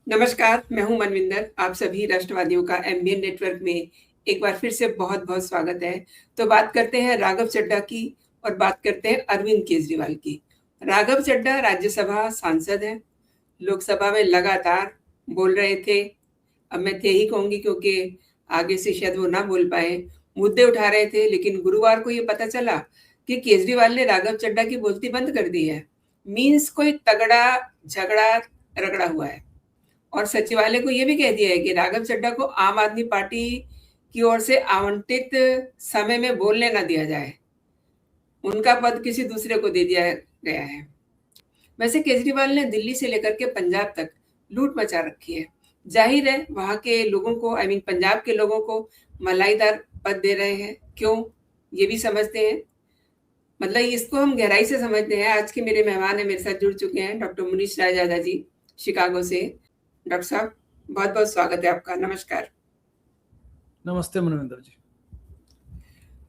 नमस्कार, मैं हूँ मनविंदर। आप सभी राष्ट्रवादियों का एमबीएन नेटवर्क में एक बार फिर से बहुत-बहुत स्वागत है। तो बात करते हैं राघव चड्ढा की और बात करते हैं अरविंद केजरीवाल की। राघव चड्ढा राज्यसभा सांसद हैं, लोकसभा में लगातार बोल रहे थे। अब मैं थे ही कहूँगी क्योंकि आगे से शायद वो ना बोल पाए। मुद्दे उठा रहे थे, लेकिन गुरुवार को ये पता चला कि केजरीवाल ने राघव चड्ढा की बोलती बंद कर दी है। मीन्स कोई तगड़ा झगड़ा रगड़ा हुआ है। और सचिवालय को ये भी कह दिया है कि राघव चड्ढा को आम आदमी पार्टी की ओर से आवंटित समय में बोलने ना दिया जाए। उनका पद किसी दूसरे को दे दिया गया है। वैसे केजरीवाल ने दिल्ली से लेकर के पंजाब तक लूट मचा रखी है। जाहिर है वहां के लोगों को पंजाब के लोगों को मलाईदार पद दे रहे हैं। क्यों? ये भी समझते हैं। मतलब इसको हम गहराई से समझते हैं। आज के मेरे मेहमान है, मेरे साथ जुड़ चुके हैं डॉक्टर मुनीश रायजादा जी, शिकागो से। डॉक्टर साहब, बहुत बहुत स्वागत है आपका। नमस्कार। नमस्ते मनविंदर जी।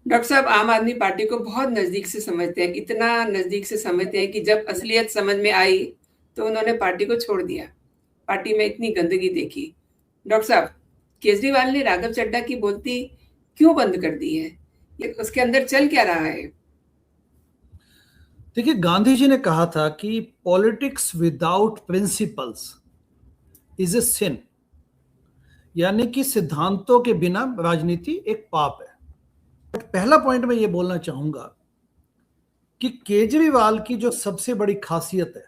डॉक्टर साहब, आम आदमी पार्टी को बहुत नजदीक से समझते हैं, इतना नजदीक से समझते हैं कि जब असलियत समझ में आई तो उन्होंने पार्टी को छोड़ दिया। पार्टी में इतनी गंदगी देखी। डॉक्टर साहब, केजरीवाल ने राघव चड्ढा की बोलती क्यों बंद कर दी है? उसके अंदर चल क्या रहा है? देखिए, गांधी जी ने कहा था कि politics without principles is a sin, यानी कि सिद्धांतों के बिना राजनीति एक पाप है। बट पहला पॉइंट मैं ये बोलना चाहूंगा कि केजरीवाल की जो सबसे बड़ी खासियत है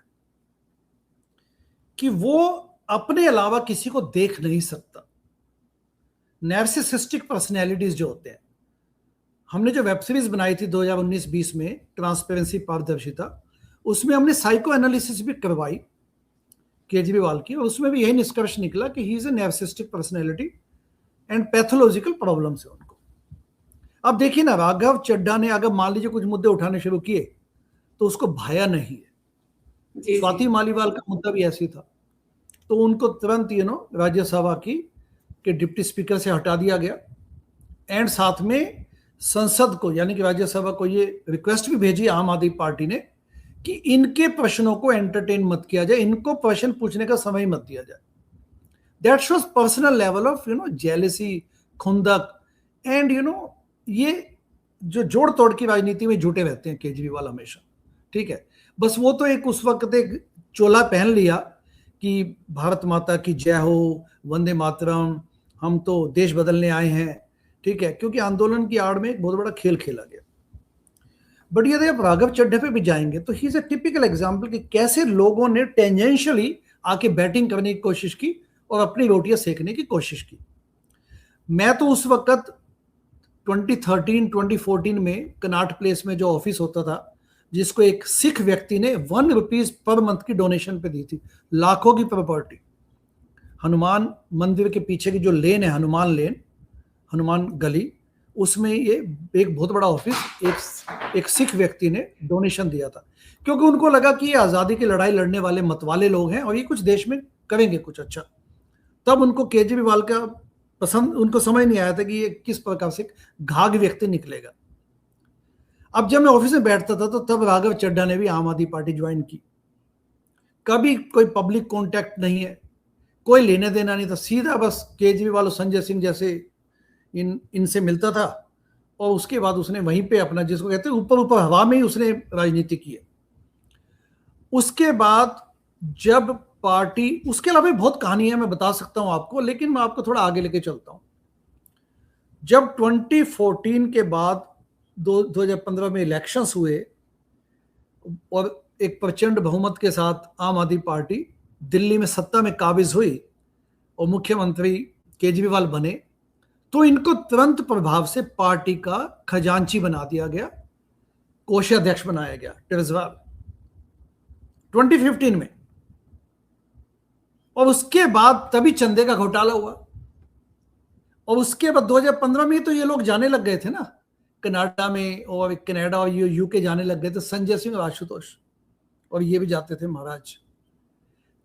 कि वो अपने अलावा किसी को देख नहीं सकता। नार्सिसिस्टिक पर्सनैलिटीज जो होते हैं, हमने जो वेब सीरीज बनाई थी 2019-20 में, ट्रांसपेरेंसी, पारदर्शिता, उसमें हमने साइको एनालिसिस भी करवाई केजरीवाल की, और उसमें भी यही निष्कर्ष निकला कि he is a narcissistic personality and pathological problems है उनको। अब देखिए ना, राघव चड्ढा ने अगर मान लीजिए कुछ मुद्दे उठाने शुरू किए तो उसको भाया नहीं है। स्वाति मालीवाल का मुद्दा भी ऐसी था, तो उनको तुरंत राज्यसभा की के डिप्टी स्पीकर से हटा दिया गया, एंड साथ में संसद को यानी कि राज्यसभा को ये रिक्वेस्ट भी भेजी आम आदमी पार्टी ने कि इनके प्रश्नों को एंटरटेन मत किया जाए, इनको प्रश्न पूछने का समय मत दिया जाए। That shows personal level of jealousy, खुंदक, एंड ये जो जोड़ तोड़ की राजनीति में जुटे रहते हैं केजरीवाल हमेशा। ठीक है, बस वो तो एक उस वक्त एक चोला पहन लिया कि भारत माता की जय हो, वंदे मातरम, हम तो देश बदलने आए हैं। ठीक है, क्योंकि आंदोलन की आड़ में एक बहुत बड़ा खेल खेला गया। बट यदि आप राघव चड्ढा पे भी जाएंगे तो he is a typical example कि कैसे लोगों ने टेंजेंशियली आके बैटिंग करने की कोशिश की और अपनी रोटियां सेकने की कोशिश की। मैं तो उस वक्त 2013-2014 में कनाट प्लेस में जो ऑफिस होता था, जिसको एक सिख व्यक्ति ने ₹1 पर मंथ की डोनेशन पे दी थी, लाखों की प्रॉपर्टी, हनुमान मंदिर के पीछे की जो लेन है, हनुमान लेन, हनुमान गली, उसमें ये एक बहुत बड़ा ऑफिस एक सिख व्यक्ति ने डोनेशन दिया था, क्योंकि उनको लगा कि ये आज़ादी की लड़ाई लड़ने वाले मतवाले लोग हैं और ये कुछ देश में करेंगे कुछ अच्छा। तब उनको केजरीवाल का पसंद, उनको समझ नहीं आया था कि ये किस प्रकार से घाघ व्यक्ति निकलेगा। अब जब मैं ऑफिस में बैठता था तो तब राघव चड्ढा ने भी आम आदमी पार्टी ज्वाइन की। कभी कोई पब्लिक कॉन्टैक्ट नहीं है, कोई लेने देना नहीं था, सीधा बस केजरीवाल और संजय सिंह जैसे इनसे मिलता था, और उसके बाद उसने वहीं पे अपना, जिसको कहते हैं ऊपर ऊपर हवा में ही उसने राजनीति की है। उसके बाद जब पार्टी, उसके अलावा बहुत कहानी है, मैं बता सकता हूं आपको, लेकिन मैं आपको थोड़ा आगे लेके चलता हूं। जब 2014 के बाद 2015 में इलेक्शंस हुए और एक प्रचंड बहुमत के साथ आम आदमी पार्टी दिल्ली में सत्ता में काबिज हुई और मुख्यमंत्री केजरीवाल बने, तो इनको तुरंत प्रभाव से पार्टी का खजांची बना दिया गया, कोषाध्यक्ष बनाया गया टिरजवाल 2015 में। और उसके बाद तभी चंदे का घोटाला हुआ, और उसके बाद 2015 में तो ये लोग जाने लग गए थे ना, कनाडा में और कनाडा और यूके जाने लग गए थे, संजय सिंह और आशुतोष, और ये भी जाते थे महाराज।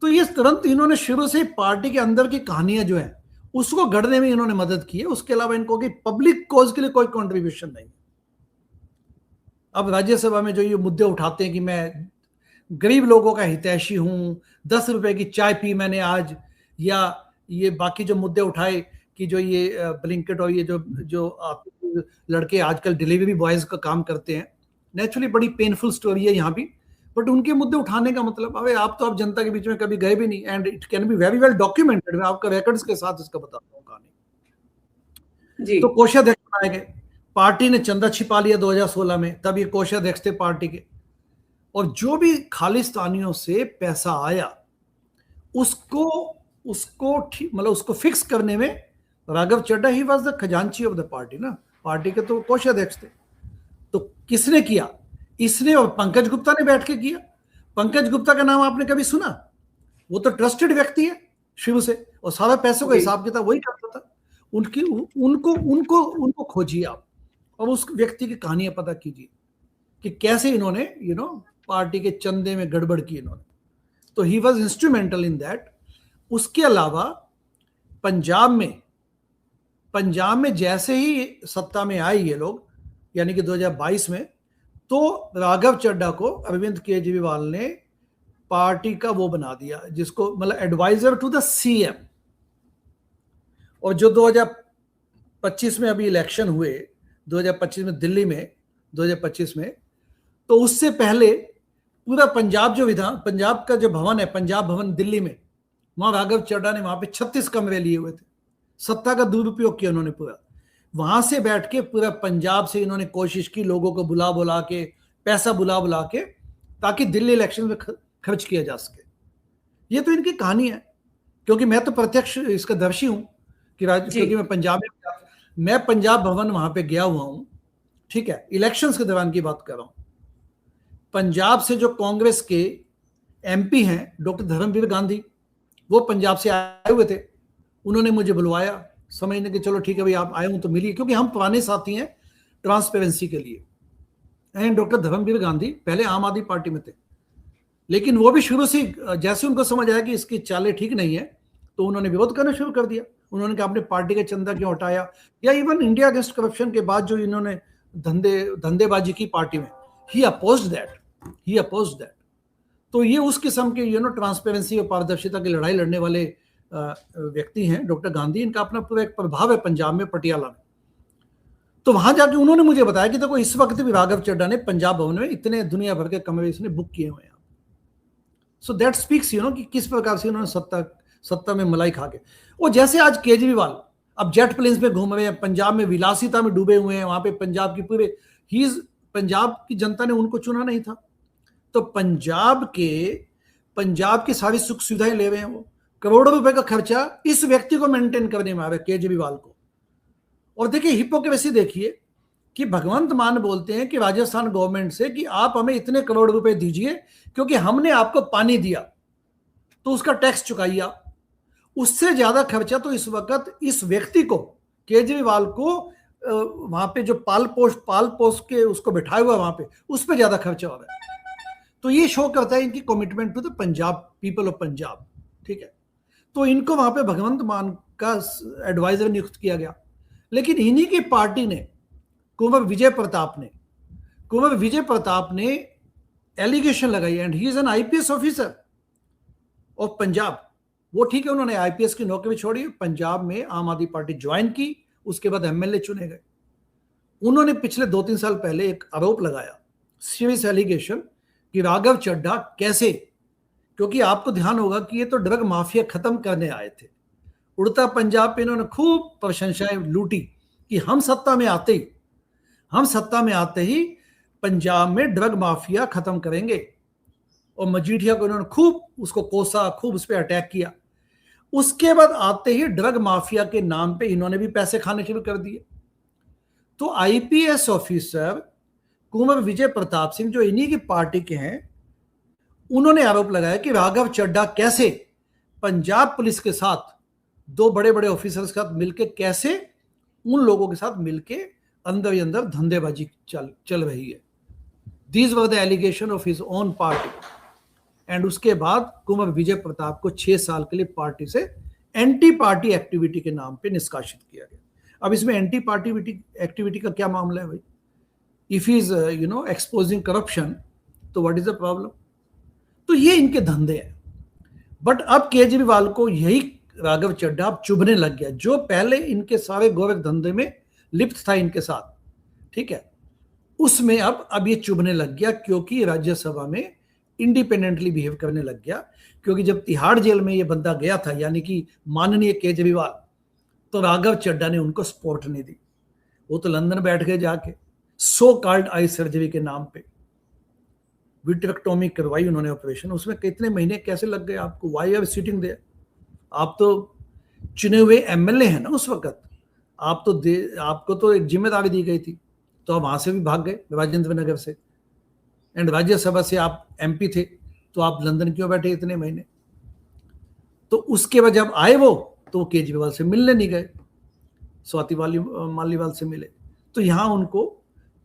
तो ये तुरंत इन्होंने शुरू से पार्टी के अंदर की कहानियां जो है उसको गढ़ने में इन्होंने मदद की है। उसके अलावा इनको कि पब्लिक कॉज के लिए कोई कंट्रीब्यूशन नहीं। अब राज्यसभा में जो ये मुद्दे उठाते हैं कि मैं गरीब लोगों का हितैषी हूं, ₹10 की चाय पी मैंने आज, या ये बाकी जो मुद्दे उठाए कि जो ये ब्लिंकेट और ये जो आप लड़के आजकल डिलीवरी बॉयज का काम करते हैं, नेचुरली बड़ी पेनफुल स्टोरी है यहाँ भी, बट उनके मुद्दे उठाने का मतलब, अबे आप तो आप जनता के बीच में कभी गए भी नहीं, and it can be very well documented, मैं आपका रिकॉर्ड्स के साथ इसका बताता हूँ कहानी। जी। तो कोषाध्यक्ष बनाए गए, पार्टी ने चंदा छिपा लिया 2016 में, तब ये कोषाध्यक्ष थे पार्टी के, और जो भी खालिस्तानियों से पैसा आया उसको मतलब उसको फिक्स करने में राघव चड्ढा ही वाज द खजांची ऑफ द पार्टी ना, पार्टी के तो कोषाध्यक्ष थे। तो किसने किया? इसने और पंकज गुप्ता ने बैठ के किया। पंकज गुप्ता का नाम आपने कभी सुना? वो तो ट्रस्टेड व्यक्ति है शुरू से, और सारा पैसों का हिसाब किताब वही करता था। उनको खोजिए आप और उस व्यक्ति की कहानियां पता कीजिए कि कैसे इन्होंने पार्टी के चंदे में गड़बड़ की इन्होंने। तो he was instrumental in that. उसके अलावा पंजाब में जैसे ही सत्ता में आए ये लोग, यानी कि 2022 में, तो राघव चड्ढा को अरविंद केजरीवाल ने पार्टी का वो बना दिया, जिसको मतलब एडवाइजर टू द सीएम। और जो 2025 में अभी इलेक्शन हुए, 2025 में दिल्ली में, 2025 में, तो उससे पहले पूरा पंजाब का जो भवन है, पंजाब भवन दिल्ली में, वहां राघव चड्ढा ने वहां पे 36 कमरे लिए हुए थे। सत्ता का दुरुपयोग किया उन्होंने पूरा। वहां से बैठ के पूरा पंजाब से इन्होंने कोशिश की लोगों को बुला के, पैसा बुला के, ताकि दिल्ली इलेक्शन में खर्च किया जा सके। ये तो इनकी कहानी है, क्योंकि मैं तो प्रत्यक्ष इसका दर्शी हूं क्योंकि मैं पंजाब भवन वहां पे गया हुआ हूं, ठीक है, इलेक्शंस के दौरान की बात कर रहा हूं। पंजाब से जो कांग्रेस के एमपी हैं डॉक्टर धर्मवीर गांधी, वो पंजाब से आए हुए थे। उन्होंने मुझे बुलवाया, समझने कि चलो ठीक है भाई आप आए हूं तो मिलिए, क्योंकि हम पुराने साथी हैं ट्रांसपेरेंसी के लिए। एंड डॉक्टर धर्मवीर गांधी पहले आम आदमी पार्टी में थे, लेकिन वो भी शुरू से जैसे उनको समझ आया कि इसकी चालें ठीक नहीं है, तो उन्होंने विरोध करना शुरू कर दिया। उन्होंने कहा आपने पार्टी का चंदा क्यों हटाया, या इवन इंडिया अगेंस्ट करप्शन के बाद जो इन्होंने धंधेबाजी की पार्टी में, ही अपोज्ड दैट। तो ये उस किस्म के ट्रांसपेरेंसी और पारदर्शिता की लड़ाई लड़ने वाले व्यक्ति हैं डॉक्टर गांधी। इनका अपना पूरा एक प्रभाव है पंजाब में, पटियाला में। तो वहां जाके उन्होंने मुझे बताया कि देखो इस वक्त भी राघव चड्ढा ने पंजाब भवन में इतने दुनिया भर के कमरे इसने बुक किए हुए हैं। सो दैट स्पीक्स कि किस प्रकार से उन्होंने सत्ता में मलाई खा के। और जैसे आज केजरीवाल अब जेट प्लेन्स में घूम रहे हैं, पंजाब में विलासिता में डूबे हुए हैं, वहां पे पंजाब की जनता ने उनको चुना नहीं था, तो पंजाब की सारी सुख सुविधाएं ले रहे हैं। वो करोड़ों रुपए का खर्चा इस व्यक्ति को मेंटेन करने में आ रहा है, केजरीवाल को। और देखिए हिपोक्रेसी देखिए कि भगवंत मान बोलते हैं कि राजस्थान गवर्नमेंट से कि आप हमें इतने करोड़ रुपए दीजिए क्योंकि हमने आपको पानी दिया, तो उसका टैक्स चुकाइए आप। उससे ज्यादा खर्चा तो इस वक्त इस व्यक्ति को, केजरीवाल को, वहां पे जो पाल पोस्ट के उसको बिठाया हुआ वहां पे, उस पर ज्यादा खर्चा हो रहा है। तो ये शो करता है इनकी commitment to the Punjab, people of Punjab, ठीक है। तो इनको वहां पे भगवंत मान का एडवाइजर नियुक्त किया गया। लेकिन इन्हीं की पार्टी ने, कुंवर विजय प्रताप ने एलिगेशन लगाई, and he is an IPS officer of Punjab. वो ठीक है, उन्होंने आईपीएस की नौकरी छोड़ी, पंजाब में आम आदमी पार्टी ज्वाइन की, उसके बाद एमएलए चुने गए। उन्होंने पिछले 2-3 साल पहले एक आरोप लगाया, सीरियस एलिगेशन, कि राघव चड्ढा कैसे, क्योंकि आपको ध्यान होगा कि ये तो ड्रग माफिया खत्म करने आए थे। उड़ता पंजाब पे इन्होंने खूब प्रशंसाएं लूटी कि हम सत्ता में आते ही पंजाब में ड्रग माफिया खत्म करेंगे। और मजीठिया को इन्होंने खूब उसको कोसा, खूब उस पर अटैक किया। उसके बाद आते ही ड्रग माफिया के नाम पे इन्होंने भी पैसे खाने शुरू कर दिए। तो आईपीएस ऑफिसर कुंवर विजय प्रताप सिंह, जो इन्हीं की पार्टी के हैं, उन्होंने आरोप लगाया कि राघव चड्ढा कैसे पंजाब पुलिस के साथ, 2 बड़े ऑफिसर्स के साथ मिलके, कैसे उन लोगों के साथ मिलके अंदर ही अंदर धंधेबाजी चल रही है। These were the allegation of his own party. And उसके बाद कुंवर विजय प्रताप को 6 साल के लिए पार्टी से एंटी पार्टी एक्टिविटी के नाम पे निष्कासित किया गया। अब इसमें एंटी पार्टी एक्टिविटी का क्या मामला है भाई? If he is exposing corruption, तो व्हाट इज द प्रॉब्लम? तो ये इनके धंधे हैं। बट अब केजरीवाल को यही राघव चड्ढा अब चुभने लग गया, जो पहले इनके सारे गोरख धंधे में लिप्त था इनके साथ, ठीक है, उसमें अब ये चुभने लग गया, क्योंकि राज्यसभा में इंडिपेंडेंटली बिहेव करने लग गया। क्योंकि जब तिहाड़ जेल में ये बंदा गया था, यानी कि माननीय केजरीवाल, तो राघव चड्ढा ने उनको सपोर्ट नहीं दी। वो तो लंदन बैठ गए जाके, सो कॉल्ड आई सर्जरी के नाम पे विट्रेक्टोमी करवाई उन्होंने ऑपरेशन, उसमें कितने महीने कैसे लग गए आपको? Why are sitting there? आप तो चुने हुए एमएलए हैं ना उस वक्त, आपको तो एक जिम्मेदारी दी गई थी, तो आप वहां से भी भाग गए राजेंद्र नगर से, एंड राज्यसभा से आप एमपी थे, तो आप लंदन क्यों बैठे इतने महीने? तो उसके बाद जब आए वो, तो केजरीवाल से मिलने नहीं गए, स्वाति मालीवाल से मिले, तो यहां उनको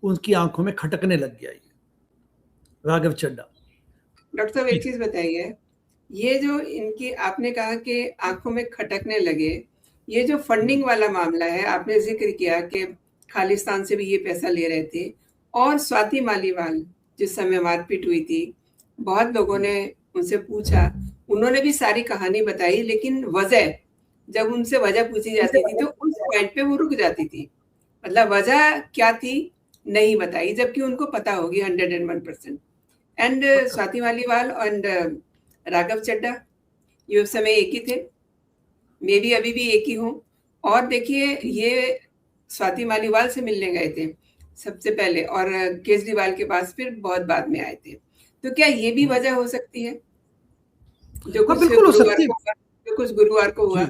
उनकी आंखों में खटकने लग गया ये राघव चड्ढा। डॉक्टर साहब एक चीज बताइए, ये जो इनकी आपने कहा कि आंखों में खटकने लगे, ये जो फंडिंग वाला मामला है, आपने जिक्र किया कि खालिस्तान से भी ये पैसा ले रहे थे, और स्वाति मालीवाल जिस समय मारपीट हुई थी, बहुत लोगों ने उनसे पूछा, उन्होंने भी सारी कहानी बताई, लेकिन वजह, जब उनसे वजह पूछी जाती थी तो उस पॉइंट पे वो रुक जाती थी, मतलब वजह क्या थी नहीं बताई, जबकि उनको पता होगी 101%। एंड स्वाति मालीवाल एंड राघव चड्ढा ये उस समय एक ही थे, मे भी अभी भी एक ही हों। और देखिए, ये स्वाति मालीवाल से मिलने गए थे सबसे पहले, और केजरीवाल के पास फिर बहुत बाद में आए थे। तो क्या ये भी वजह हो सकती है, जो कुछ बिल्कुल हो सकती है, जो कुछ गुरुवार को हुआ?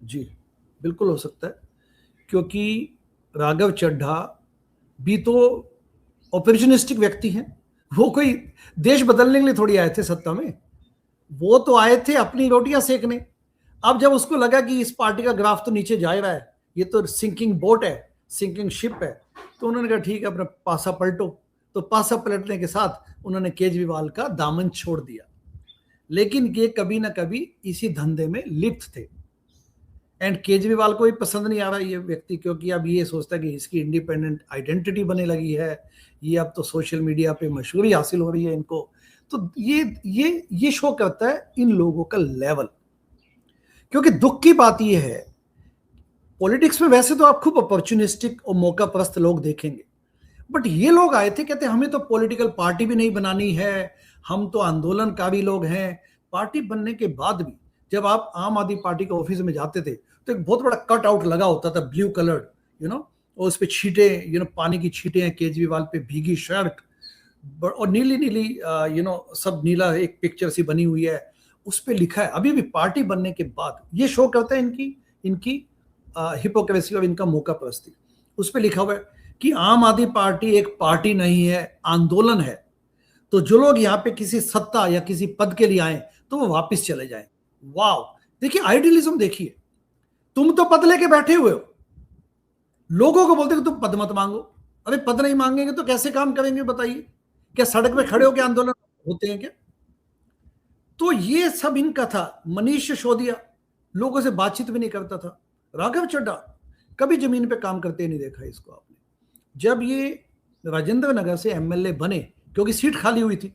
जी बिल्कुल हो सकता है, क्योंकि राघव चड्ढा भी तो ऑपरेशनिस्टिक व्यक्ति हैं, वो कोई देश बदलने के लिए थोड़ी आए थे सत्ता में, वो तो आए थे अपनी रोटियां सेकने। अब जब उसको लगा कि इस पार्टी का ग्राफ तो नीचे जा रहा है, ये तो सिंकिंग बोट है, सिंकिंग शिप है, तो उन्होंने कहा ठीक है अपना पासा पलटो। तो पासा पलटने के साथ उन्होंने केजरीवाल का दामन छोड़ दिया, लेकिन ये कभी ना कभी इसी धंधे में लिप्त थे, एंड केजरीवाल को भी पसंद नहीं आ रहा ये व्यक्ति, क्योंकि अब ये सोचता है कि इसकी इंडिपेंडेंट आइडेंटिटी बनने लगी है, ये अब तो सोशल मीडिया पे मशहूरी हासिल हो रही है इनको, तो ये शो करता है इन लोगों का लेवल। क्योंकि दुख की बात ये है, पॉलिटिक्स में वैसे तो आप खूब अपॉर्चुनिस्टिक और मौका परस्त लोग देखेंगे, बट ये लोग आए थे, कहते हमें तो पॉलिटिकल पार्टी भी नहीं बनानी है, हम तो आंदोलनकारी लोग हैं। पार्टी बनने के बाद भी जब आप आम आदमी पार्टी के ऑफिस में जाते थे, तो एक बहुत बड़ा कट आउट लगा होता था, ब्लू कलर्ड, और उस पे छींटे, पानी की छींटे हैं केजरीवाल पे, भीगी शर्ट और नीली नीली सब नीला, एक पिक्चर सी बनी हुई है, उस पे लिखा है। अभी भी पार्टी बनने के बाद ये शो करता है इनकी हिपोक्रेसी और इनका मौका परस्ती। उस पे लिखा हुआ है कि आम आदमी पार्टी एक पार्टी नहीं है, आंदोलन है। तो जो लोग यहाँ पे किसी सत्ता या किसी पद के लिए आए, तो वो वापस चले जाएं। वाह, देखिए आइडियलिज्म, देखिए तुम तो पद लेके बैठे हुए हो, लोगों को बोलते कि तुम पद मत मांगो। अरे पद नहीं मांगेंगे तो कैसे काम करेंगे बताइए? क्या सड़क पे खड़े होकर आंदोलन होते हैं क्या? तो ये सब इनका था। मनीष सिसोदिया लोगों से बातचीत भी नहीं करता था। राघव चड्ढा कभी जमीन पे काम करते नहीं देखा इसको आपने। जब ये राजेंद्र नगर से एमएलए बने, क्योंकि सीट खाली हुई थी,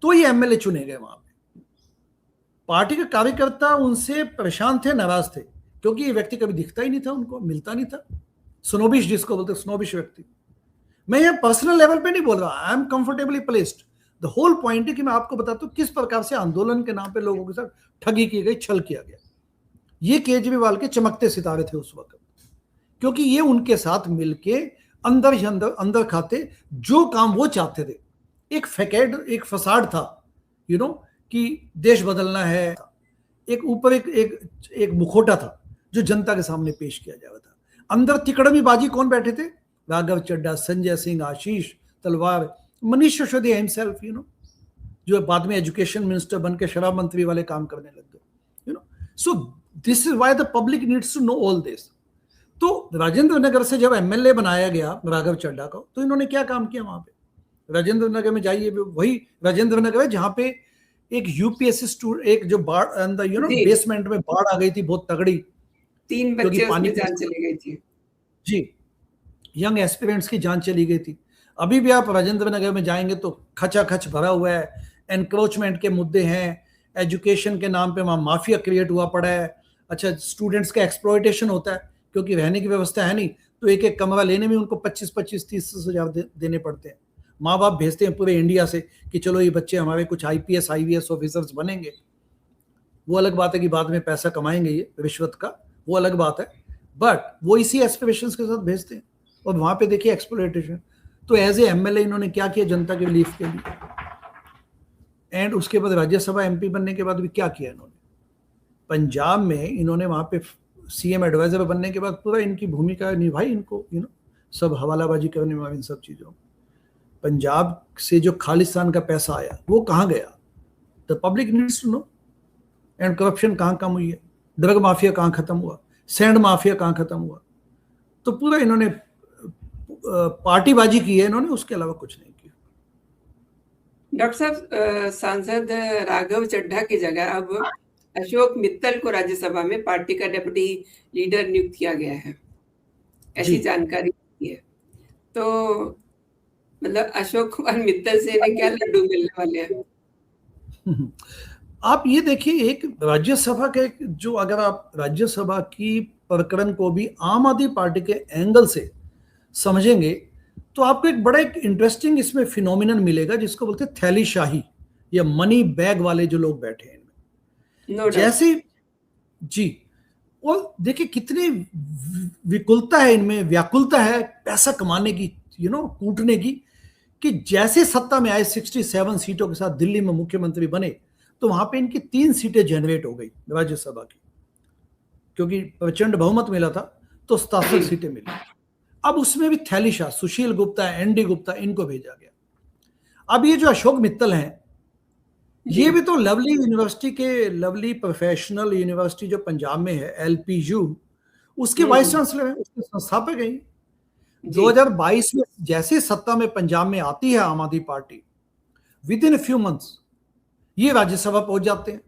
तो ये एमएलए चुने गए। वहां पे पार्टी के कार्यकर्ता उनसे परेशान थे, नाराज थे, क्योंकि ये व्यक्ति कभी दिखता ही नहीं था, उनको मिलता नहीं था। स्नोबिश जिसको बोलते, स्नोबिश व्यक्ति। मैं ये पर्सनल लेवल पे नहीं बोल रहा, I am comfortably placed. The whole point है कि मैं आपको बताता हूं किस प्रकार से आंदोलन के नाम पे लोगों के साथ ठगी की गई, छल किया गया। ये केजरीवाल के चमकते सितारे थे उस वक्त, क्योंकि ये उनके साथ मिलके अंदर ही अंदर खाते जो काम वो चाहते थे। एक फसाड था, कि देश बदलना है। एक ऊपर एक मुखौटा था जो जनता के सामने पेश किया जा रहा था। अंदर तिकड़मी बाजी कौन बैठे थे? राघव चड्ढा, संजय सिंह, आशीष तलवार, मनीष सिसोदिया हिमसेल्फ, जो बाद में एजुकेशन मिनिस्टर बन के शराब मंत्री वाले काम करने लग गए। So this is why the public needs to know all this. तो राजेंद्र नगर से जब एमएलए बनाया गया राघव चड्ढा को, तो इन्होंने क्या काम किया वहां पे? राजेंद्र नगर में जाइए, वही राजेंद्र नगर है जहां पे एक यूपीएससी स्टूडेंट, एक जो बाढ़ बेसमेंट में बाढ़ आ गई थी बहुत तगड़ी, 3 बच्चे उसमें जान चली गई थी। जी, यंग एस्पिरेंट्स की जान चली गई थी। अभी भी आप राजेंद्र नगर में जाएंगे तो खचाखच भरा हुआ है, एनक्रोचमेंट के मुद्दे हैं, एजुकेशन के नाम पे वहाँ माफिया क्रिएट हुआ पड़ा है। अच्छा, स्टूडेंट्स का एक्सप्लॉयटेशन होता है क्योंकि रहने की व्यवस्था है नहीं, तो एक एक कमरा लेने में उनको 25-25, 30 हजार देने पड़ते हैं। माँ बाप भेजते हैं पूरे इंडिया से कि चलो ये बच्चे हमारे कुछ IPS IVS ऑफिसर्स बनेंगे। वो अलग बात है कि बाद में पैसा कमाएंगे ये रिश्वत का, वो अलग बात है, बट वो इसी एस्पिरेशंस के साथ भेजते हैं। और वहां पे देखिए एक्सप्लॉयटेशन। तो एज ए MLA इन्होंने क्या किया जनता के रिलीफ के लिए, एंड उसके बाद राज्यसभा MP बनने के बाद भी क्या किया इन्होंने। पंजाब में इन्होंने वहां पे CM एडवाइजर बनने के बाद पूरा इनकी भूमिका निभाई, इनको सब हवालाबाजी करने में, इन सब चीजों। पंजाब से जो खालिस्तान का पैसा आया वो कहाँ गया, the public needs to know. And corruption कहाँ कम हुई है, ड्रग माफिया कहाँ खत्म हुआ, सैंड माफिया कहाँ खत्म हुआ। तो पूरा इन्होंने पार्टीबाजी की है इन्होंने, उसके अलावा कुछ नहीं किया। डॉक्टर साहब, सांसद राघव चड्ढा की जगह अब अशोक मित्तल को राज्यसभा में पार्टी का डिप्टी लीडर नियुक्त किया गया है, ऐसी जानकारी है। तो मतलब अशोक कुमार मित्तल से इन्हें क्या लड्डू मिलने वाले हैं? आप ये देखिए, एक राज्यसभा के जो, अगर आप राज्यसभा की प्रकरण को भी आम आदमी पार्टी के एंगल से समझेंगे तो आपको एक बड़ा एक इंटरेस्टिंग इसमें फिनोमिनन मिलेगा जिसको बोलते हैं थैली शाही या मनी बैग वाले जो लोग बैठे हैं इनमें। जैसे जी, और देखिए कितनी विकुलता है इनमें, व्याकुलता है पैसा कमाने की, कूटने की, कि जैसे सत्ता में आए 67 सीटों के साथ दिल्ली में मुख्यमंत्री बने तो वहां पे इनकी 3 सीटें जनरेट हो गई राज्यसभा की, क्योंकि प्रचंड बहुमत मिला था तो 67 सीटें मिली। अब उसमें भी थैली शाह, सुशील गुप्ता, ND गुप्ता, इनको भेजा गया। अब ये जो अशोक मित्तल हैं, ये भी तो लवली यूनिवर्सिटी के, लवली प्रोफेशनल यूनिवर्सिटी जो पंजाब में है, LPU, उसके वाइस चांसलर हैं, उसके संस्थापक हैं। 2022 में जैसे सत्ता में पंजाब में आती है आम आदमी party, with in few months ये राज्यसभा पहुंच जाते हैं।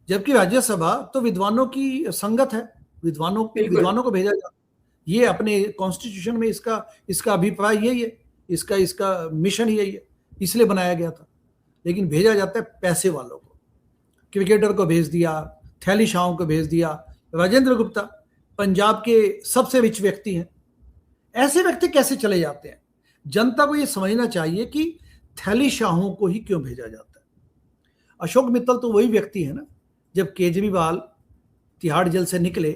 जबकि राज्यसभा तो विद्वानों की संगत है, विद्वानों को भेजा जाता है। ये अपने कॉन्स्टिट्यूशन में इसका अभिप्राय यही है, इसका मिशन यही है, इसलिए बनाया गया था। लेकिन भेजा जाता है पैसे वालों को, क्रिकेटर को भेज दिया, थैली शाहों को भेज दिया। राजेंद्र गुप्ता पंजाब के सबसे रिच व्यक्ति हैं, ऐसे व्यक्ति कैसे चले जाते हैं? जनता को यह समझना चाहिए कि थैली शाहों को ही क्यों भेजा जाता है। अशोक मित्तल तो वही व्यक्ति है ना, जब केजरीवाल तिहाड़ जेल से निकले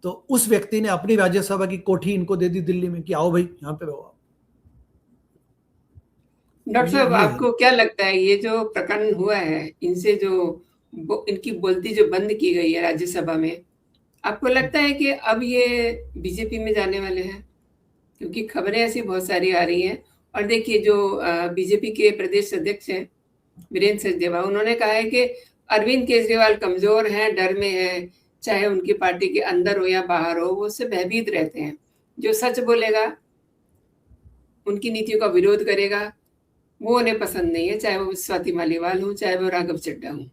तो उस व्यक्ति ने अपनी राज्यसभा की कोठी इनको दे दी दिल्ली में कि आओ भाई यहाँ पे रहो। डॉक्टर साहब, आपको क्या लगता है ये जो प्रकरण हुआ है, इनसे जो इनकी बोलती जो बंद की गई है राज्यसभा में, आपको लगता है कि अब ये बीजेपी में जाने वाले हैं? क्योंकि खबरें ऐसी बहुत सारी आ रही हैं। और देखिए, जो बीजेपी के प्रदेश अध्यक्ष हैं वीरेंद्र सचदेवा, उन्होंने कहा है कि अरविंद केजरीवाल कमजोर हैं, डर में हैं, चाहे उनकी पार्टी के अंदर हो या बाहर हो, वो उससे भयभीत रहते हैं। जो सच बोलेगा, उनकी नीतियों का विरोध करेगा, वो उन्हें पसंद नहीं है, चाहे वो स्वाति मालीवाल हो, चाहे वो राघव चड्ढा हो।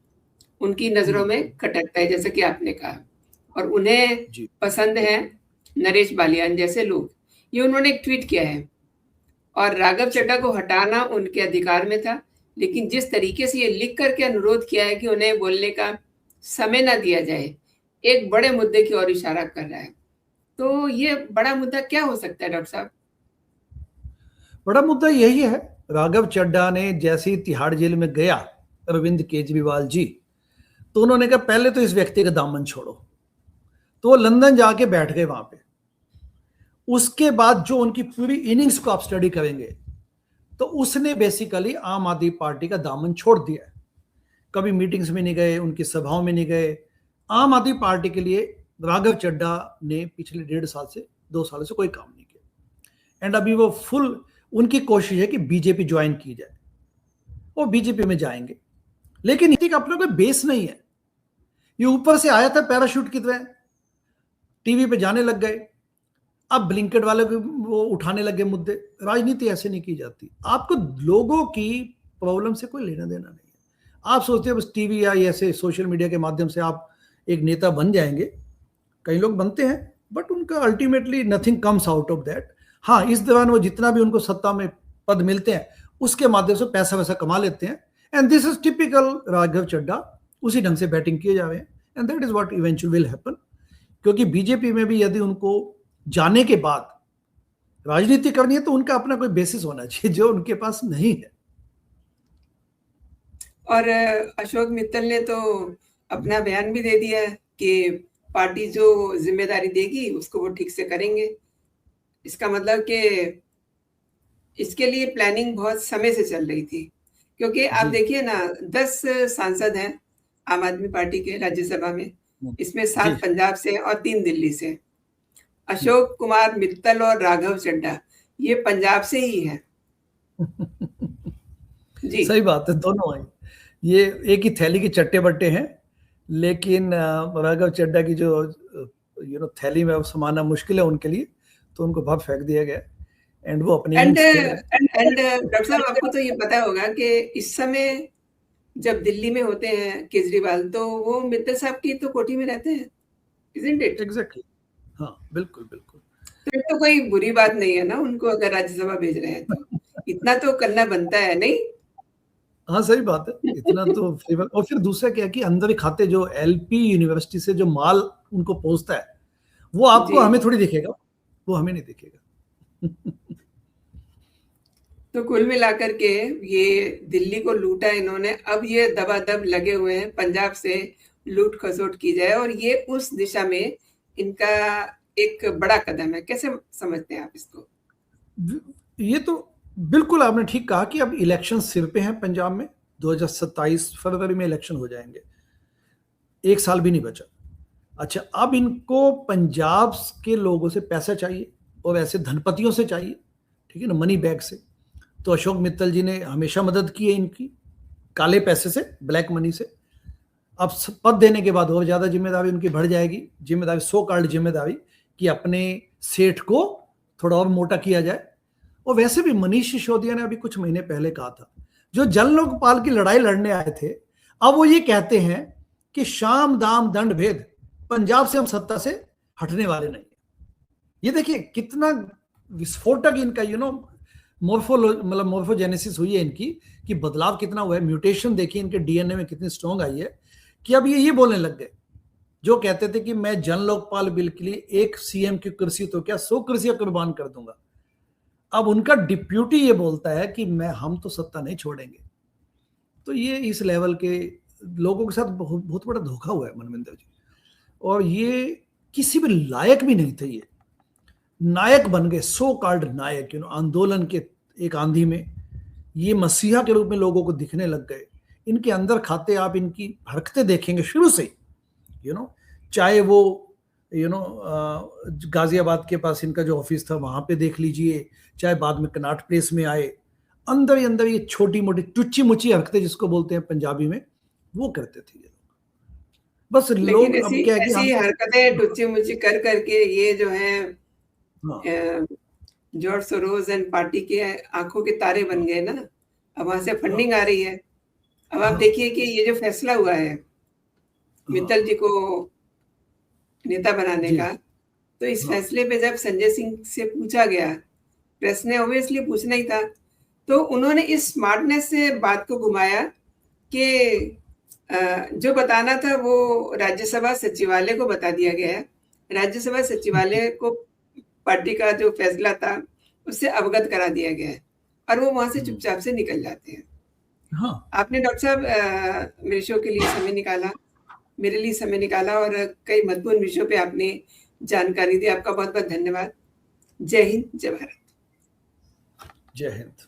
उनकी नजरों में खटकता है, जैसा कि आपने कहा। और उन्हें पसंद है नरेश बालियान जैसे लोग। ये उन्होंने एक ट्वीट किया है। और राघव चड्ढा को हटाना उनके अधिकार में था, लेकिन जिस तरीके से ये लिख करके अनुरोध किया है कि उन्हें बोलने का समय ना दिया जाए, एक बड़े मुद्दे की ओर इशारा कर रहा है। तो ये बड़ा मुद्दा क्या हो सकता है डॉक्टर साहब? बड़ा मुद्दा यही है, राघव चड्ढा ने जैसे ही तिहाड़ जेल में गया अरविंद केजरीवाल जी, तो उन्होंने कहा पहले तो इस व्यक्ति का दामन छोड़ो। तो वो लंदन जाके बैठ गए वहां पे। उसके बाद जो उनकी पूरी इनिंग्स को आप स्टडी करेंगे तो उसने बेसिकली आम आदमी पार्टी का दामन छोड़ दिया है। कभी मीटिंग्स में नहीं गए, उनकी सभाओं में नहीं गए। आम आदमी पार्टी के लिए राघव चड्ढा ने पिछले 1.5 साल से 2 साल से कोई काम नहीं किया। एंड अभी वो फुल, उनकी कोशिश है कि बीजेपी ज्वाइन की जाए, वो बीजेपी में जाएंगे। लेकिन इसी का अपना कोई बेस नहीं है। ये ऊपर से आया था पैराशूट की तरह, टीवी पे जाने लग गए। अब ब्लिंकेट वाले वो उठाने लगे मुद्दे। राजनीति ऐसे नहीं की जाती। आपको लोगों की प्रॉब्लम से कोई लेना देना नहीं है। आप सोचते हैं बस टीवी या ऐसे सोशल मीडिया के माध्यम से आप एक नेता बन जाएंगे। कई लोग बनते हैं, बट उनका ultimately nothing comes out of that. हाँ, इस दौरान वो जितना भी उनको सत्ता में पद मिलते हैं उसके माध्यम से पैसा वैसा कमा लेते हैं। And this is typical Raghav Chadha. उसी ढंग से बैटिंग किए जा रहे हैं, and that is what eventually will happen. क्योंकि बीजेपी में भी यदि उनको जाने के बाद राजनीति करनी है तो उनका अपना कोई बेसिस होना चाहिए, जो उनके पास नहीं है। और अशोक मित्तल ने तो अपना बयान भी दे दिया कि पार्टी जो जिम्मेदारी देगी उसको वो ठीक से करेंगे। इसका मतलब कि इसके लिए प्लानिंग बहुत समय से चल रही थी, क्योंकि आप देखिए ना 10 सांसद हैं आम आदमी पार्टी के राज्यसभा में, इसमें 7 पंजाब से और 3 दिल्ली से। अशोक कुमार मित्तल और राघव चड्ढा ये पंजाब से ही है। जी सही बात है, दोनों हैं, ये एक ही थैली के चट्टे बट्टे हैं, लेकिन राघव चड्ढा की जो थैली में समाना मुश्किल है उनके लिए, तो उनको बाहर फेंक दिया गया। एंड वो अपने एंड डॉक्टर साहब आपको तो ये पता होगा कि इस समय जब दिल्ली में होते हैं केजरीवाल, तो वो मित्तल साहब की तो कोठी में रहते हैं, isn't it? एग्जैक्टली, हाँ बिल्कुल बिल्कुल। तो कोई बुरी बात नहीं है ना उनको अगर राज्यसभा भेज रहे हैं, तो इतना तो करना बनता है, नहीं? हाँ सही बात है, इतना तो फेवर। और फिर दूसरा क्या है कि अंदर ही खाते जो एलपी यूनिवर्सिटी से जो माल उनको पहुंचता है, वो आपको हमें थोड़ी दिखेगा, वो हमें नहीं दिखेगा। तो कुल मिलाकर के ये दिल्ली को लूटा इन्होंने, अब ये दबादब लगे हुए हैं पंजाब से लूट खसोट की जाए, और ये उस दिशा में इनका एक बड़ा कदम है। कैसे समझते हैं आप इसको? ये तो बिल्कुल आपने ठीक कहा कि अब इलेक्शन सिर पे हैं पंजाब में, 2027 फरवरी में इलेक्शन हो जाएंगे, 1 साल भी नहीं बचा। अच्छा, अब इनको पंजाब के लोगों से पैसा चाहिए, और ऐसे धनपतियों से चाहिए, ठीक है ना, मनी बैग से। तो अशोक मित्तल जी ने हमेशा मदद की है इनकी, काले पैसे से, ब्लैक मनी से। अब पद देने के बाद और ज्यादा जिम्मेदारी उनकी बढ़ जाएगी, जिम्मेदारी, सो कॉल्ड जिम्मेदारी, कि अपने सेठ को थोड़ा और मोटा किया जाए। और वैसे भी मनीष सिसोदिया ने अभी कुछ महीने पहले कहा था, जो जन लोकपाल की लड़ाई लड़ने आए थे, अब वो ये कहते हैं कि शाम दाम दंड भेद, पंजाब से हम सत्ता से हटने वाले नहीं। ये देखिए कितना विस्फोटक इनका मोर्फोजेनेसिस हुई है इनकी, कि बदलाव कितना हुआ है, म्यूटेशन देखिए इनके डीएनए में कितनी स्ट्रॉन्ग आई है, कि अब ये बोलने लग गए। जो कहते थे कि मैं जन लोकपाल बिल के लिए एक सीएम की कुर्सी तो क्या 100 कुर्सियां कुर्बान कर दूंगा, अब उनका डिप्यूटी ये बोलता है कि हम तो सत्ता नहीं छोड़ेंगे। तो ये इस लेवल के लोगों के साथ बहुत बड़ा धोखा हुआ है मनविंदर जी, और ये किसी भी लायक भी नहीं थे। ये नायक बन गए, सो कॉल्ड नायक, आंदोलन के एक आंधी में ये मसीहा के रूप में लोगों को दिखने लग गए। इनके अंदर खाते आप इनकी हरकतें देखेंगे शुरू से, चाहे वो गाजियाबाद के पास इनका जो ऑफिस था वहां पे देख लीजिए, चाहे बाद में कनाट प्लेस में आए, अंदर ही अंदर ये छोटी मोटी टुच्ची मुच्ची हरकतें जिसको बोलते हैं पंजाबी में, वो करते थे ये लोग। बस लोग अब क्या है कि ऐसी हरकतें टुच्ची मुच्ची कर करके ये जो है जॉर्ज सोरोस एंड पार्टी के आंखों के तारे बन गए ना। अब वहां से फंडिंग आ रही है। अब आप देखिए कि ये जो फैसला हुआ है मित्तल जी को नेता बनाने का, तो इस फैसले पे जब संजय सिंह से पूछा गया, प्रेस ने ऑब्वियसली पूछना ही था, तो उन्होंने इस स्मार्टनेस से बात को घुमाया कि जो बताना था वो राज्यसभा सचिवालय को बता दिया गया है। राज्यसभा सचिवालय को पार्टी का जो फैसला था उससे अवगत करा दिया गया है, और वो वहां से चुपचाप से निकल जाते हैं। हाँ। आपने डॉक्टर साहब मेरे शो के लिए समय निकाला, मेरे लिए समय निकाला, और कई महत्वपूर्ण विषयों पे आपने जानकारी दी। आपका बहुत बहुत धन्यवाद। जय हिंद, जय भारत। जय हिंद।